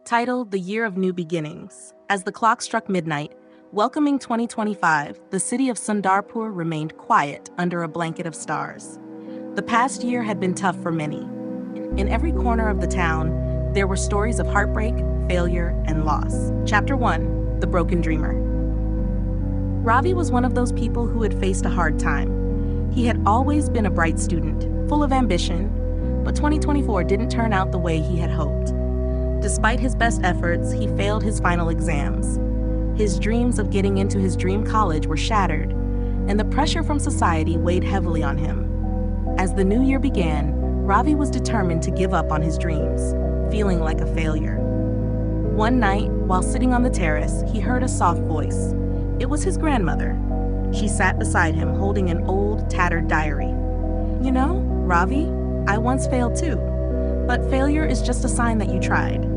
titled The Year of New Beginnings. As the clock struck midnight, welcoming 2025, the city of Sundarpur remained quiet under a blanket of stars. The past year had been tough for many. In every corner of the town, there were stories of heartbreak, failure, and loss. Chapter 1: The Broken Dreamer. Ravi was one of those people who had faced a hard time. He had always been a bright student, full of ambition, but 2024 didn't turn out the way he had hoped. Despite his best efforts, he failed his final exams. His dreams of getting into his dream college were shattered, and the pressure from society weighed heavily on him. As the new year began, Ravi was determined to give up on his dreams, feeling like a failure. One night, while sitting on the terrace, he heard a soft voice. It was his grandmother. She sat beside him, holding an old, tattered diary. "You know, Ravi, I once failed too. But failure is just a sign that you tried.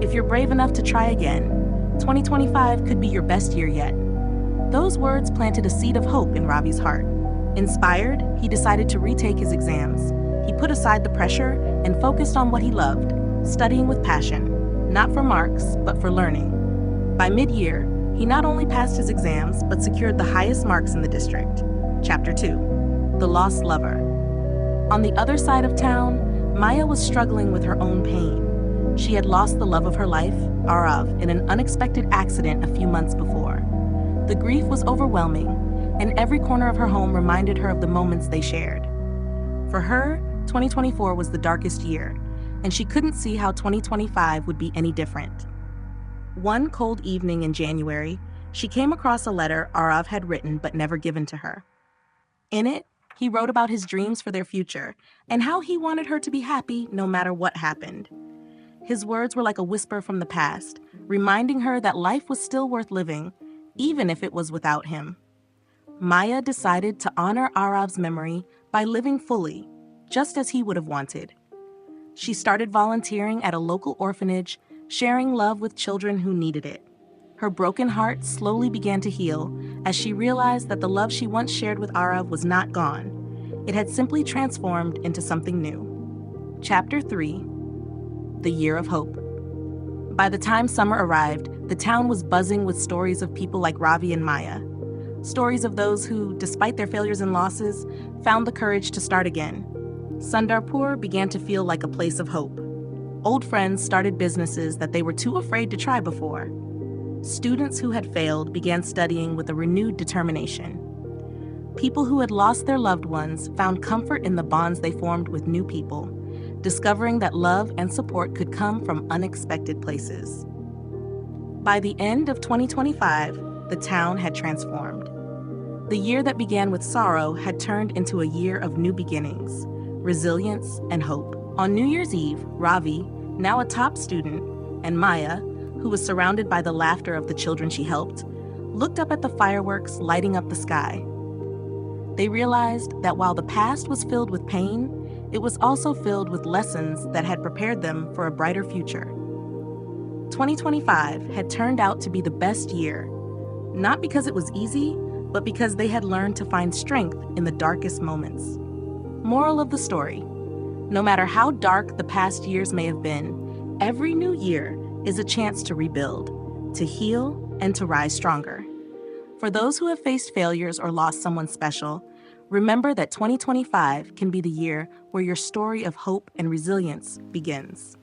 If you're brave enough to try again, 2025 could be your best year yet." Those words planted a seed of hope in Ravi's heart. Inspired, he decided to retake his exams. He put aside the pressure and focused on what he loved, studying with passion, not for marks, but for learning. By mid-year, he not only passed his exams, but secured the highest marks in the district. Chapter 2: The Lost Lover. On the other side of town, Maya was struggling with her own pain. She had lost the love of her life, Arav, in an unexpected accident a few months before. The grief was overwhelming, and every corner of her home reminded her of the moments they shared. For her, 2024 was the darkest year, and she couldn't see how 2025 would be any different. One cold evening in January, she came across a letter Arav had written but never given to her. In it, he wrote about his dreams for their future and how he wanted her to be happy no matter what happened. His words were like a whisper from the past, reminding her that life was still worth living, even if it was without him. Maya decided to honor Arav's memory by living fully, just as he would have wanted. She started volunteering at a local orphanage, sharing love with children who needed it. Her broken heart slowly began to heal as she realized that the love she once shared with Arav was not gone. It had simply transformed into something new. Chapter 3: The Year of Hope. By the time summer arrived, the town was buzzing with stories of people like Ravi and Maya. Stories of those who, despite their failures and losses, found the courage to start again. Sundarpur began to feel like a place of hope. Old friends started businesses that they were too afraid to try before. Students who had failed began studying with a renewed determination. People who had lost their loved ones found comfort in the bonds they formed with new people, discovering that love and support could come from unexpected places. By the end of 2025, the town had transformed. The year that began with sorrow had turned into a year of new beginnings, resilience, and hope. On New Year's Eve, Ravi, now a top student, and Maya, who was surrounded by the laughter of the children she helped, looked up at the fireworks lighting up the sky. They realized that while the past was filled with pain, it was also filled with lessons that had prepared them for a brighter future. 2025 had turned out to be the best year, not because it was easy, but because they had learned to find strength in the darkest moments. Moral of the story: no matter how dark the past years may have been, every new year is a chance to rebuild, to heal, and to rise stronger. For those who have faced failures or lost someone special, remember that 2025 can be the year where your story of hope and resilience begins.